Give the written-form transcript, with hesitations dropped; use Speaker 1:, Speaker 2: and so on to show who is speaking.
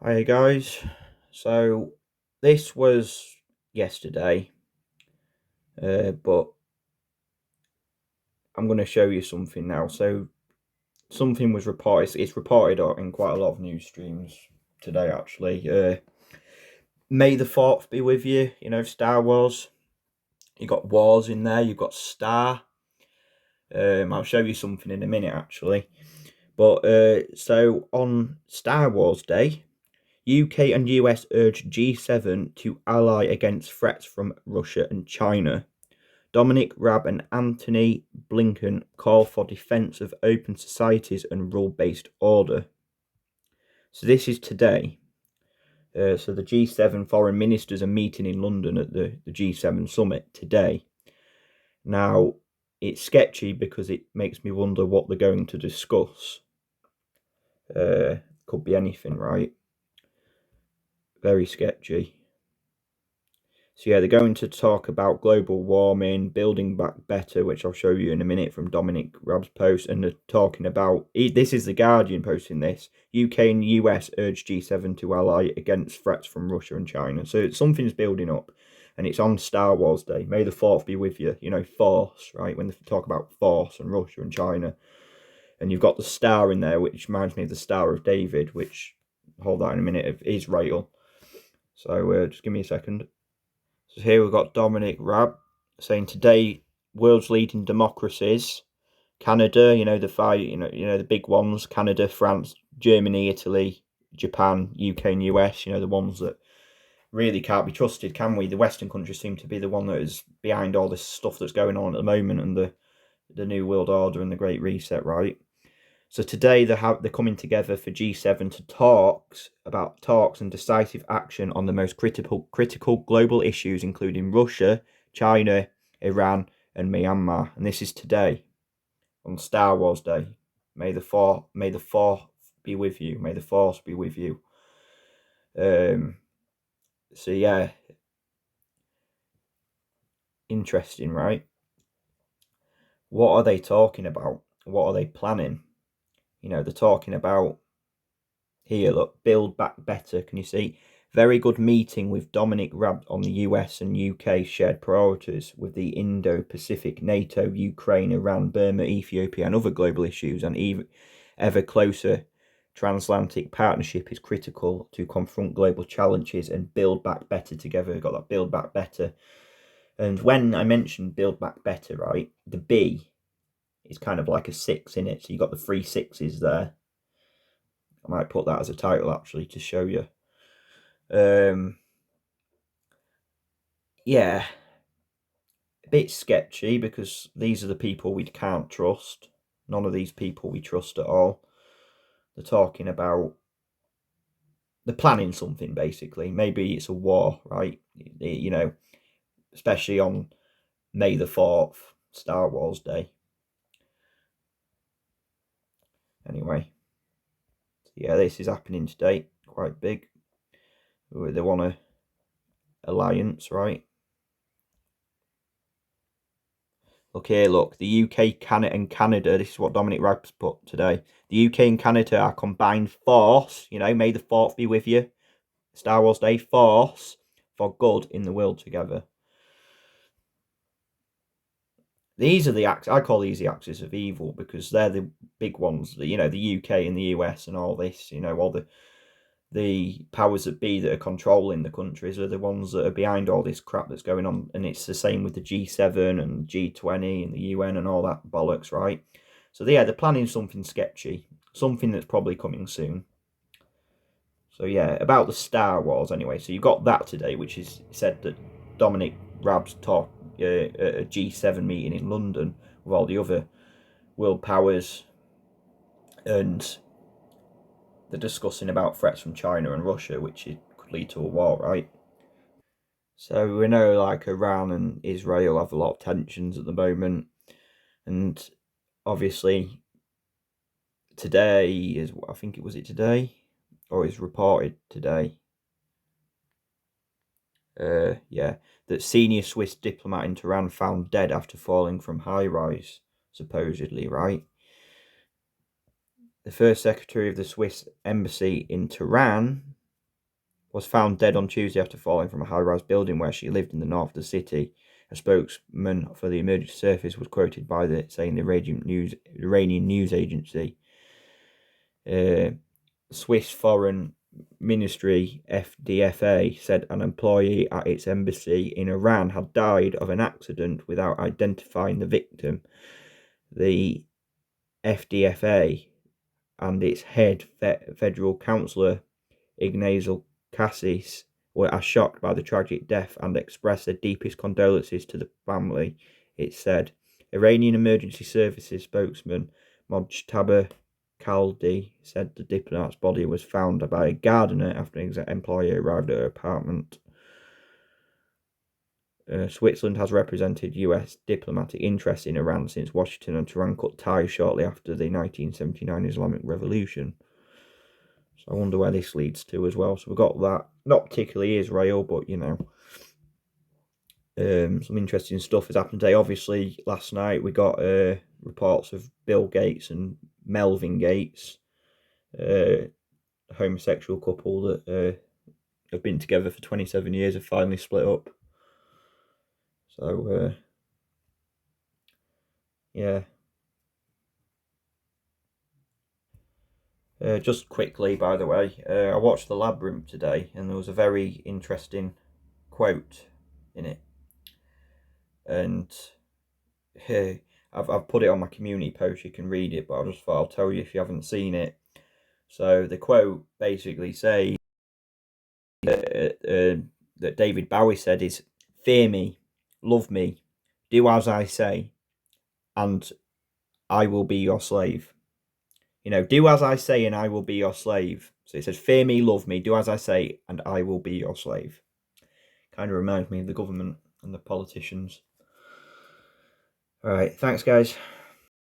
Speaker 1: Hi guys, so this was yesterday, but I'm going to show you something now. So something was reported, it's reported in quite a lot of news streams today actually. May the 4th be with you, Star Wars. You got Wars in there, you've got Star. I'll show you something in a minute actually. But so on Star Wars Day, UK and US urge G7 to ally against threats from Russia and China. Dominic Raab and Antony Blinken call for defence of open societies and rule-based order. So this is today. So the G7 foreign ministers are meeting in London at the G7 summit today. Now, it's sketchy because it makes me wonder what they're going to discuss. Could be anything, right? Very sketchy. So yeah, they're going to talk about global warming, building back better, which I'll show you in a minute from Dominic Raab's post. And they're talking about, this is the Guardian posting this, UK and US urge G7 to ally against threats from Russia and China. So something's building up, and it's on Star Wars Day. May the 4th be with you. Force, right? When they talk about force and Russia and China. And you've got the star in there, which reminds me of the Star of David, which, hold that in a minute, of Israel. So just give me a second. So here we've got Dominic Raab saying today, world's leading democracies, Canada, the big ones, Canada, France, Germany, Italy, Japan, UK and US, the ones that really can't be trusted, can we? The Western countries seem to be the one that is behind all this stuff that's going on at the moment, and the New World Order and the Great Reset, right? So today they're coming together for G7 to talks and decisive action on the most critical global issues, including Russia, China, Iran, and Myanmar. And this is today on Star Wars Day. May the Force be with you. May the Force be with you. So yeah, interesting, right? What are they talking about? What are they planning? They're talking about, here, look, build back better. Can you see? Very good meeting with Dominic Raab on the US and UK shared priorities with the Indo-Pacific, NATO, Ukraine, Iran, Burma, Ethiopia, and other global issues, and even ever closer transatlantic partnership is critical to confront global challenges and build back better together. We've got that build back better. And when I mentioned build back better, right, the B is kind of like a 6 in it. So you've got the 3 6s there. I might put that as a title actually to show you. Yeah, a bit sketchy because these are the people we can't trust. None of these people we trust at all. They're talking about, they're planning something basically. Maybe it's a war, right? Especially on May the 4th, Star Wars Day. Anyway, yeah, this is happening today, quite big. They want a alliance, right? Okay, look, the UK, Canada, and Canada, this is what Dominic Raab's put today. The UK and Canada are combined force, may the 4th be with you. Star Wars Day, force for good in the world together. These are the axes, I call these the axes of evil because they're the big ones, the UK and the US and all this, all the powers that be that are controlling the countries are the ones that are behind all this crap that's going on. And it's the same with the G7 and G20 and the UN and all that bollocks, right? So yeah, they're planning something sketchy, something that's probably coming soon. So yeah, about the Star Wars anyway. So you got that today, which is said that Dominic Raab's talk at a G7 meeting in London with all the other world powers, and they're discussing about threats from China and Russia, which could lead to a war, right? So we know like Iran and Israel have a lot of tensions at the moment, and obviously today is, I think it was it today, or it's reported today. Yeah, that senior Swiss diplomat in Tehran found dead after falling from high rise, supposedly, right? The first secretary of the Swiss embassy in Tehran was found dead on Tuesday after falling from a high-rise building where she lived in the north of the city. A spokesman for the emergency service was quoted by saying the Iranian news agency. Swiss Foreign Ministry FDFA said an employee at its embassy in Iran had died of an accident without identifying the victim. The FDFA and its head federal counsellor Ignacio Cassis were shocked by the tragic death and expressed their deepest condolences to the family, it said. Iranian Emergency Services spokesman Mojtaba Khaldi said the diplomat's body was found by a gardener after an employee arrived at her apartment. Switzerland has represented US diplomatic interests in Iran since Washington and Tehran cut ties shortly after the 1979 Islamic Revolution. So I wonder where this leads to as well. So we've got that. Not particularly Israel, but you know, some interesting stuff has happened today. Obviously, last night we got reports of Bill Gates and Melvin Gates, a homosexual couple that have been together for 27 years, have finally split up. So, yeah. Just quickly, by the way, I watched The Labyrinth today, and there was a very interesting quote in it. And I've put it on my community post, you can read it, but I just thought I'll tell you if you haven't seen it. So the quote basically says that David Bowie said is, "Fear me, love me, do as I say, and I will be your slave." You know, do as I say and I will be your slave. So it says, fear me, love me, do as I say, and I will be your slave. Kind of reminds me of the government and the politicians. All right, thanks, guys.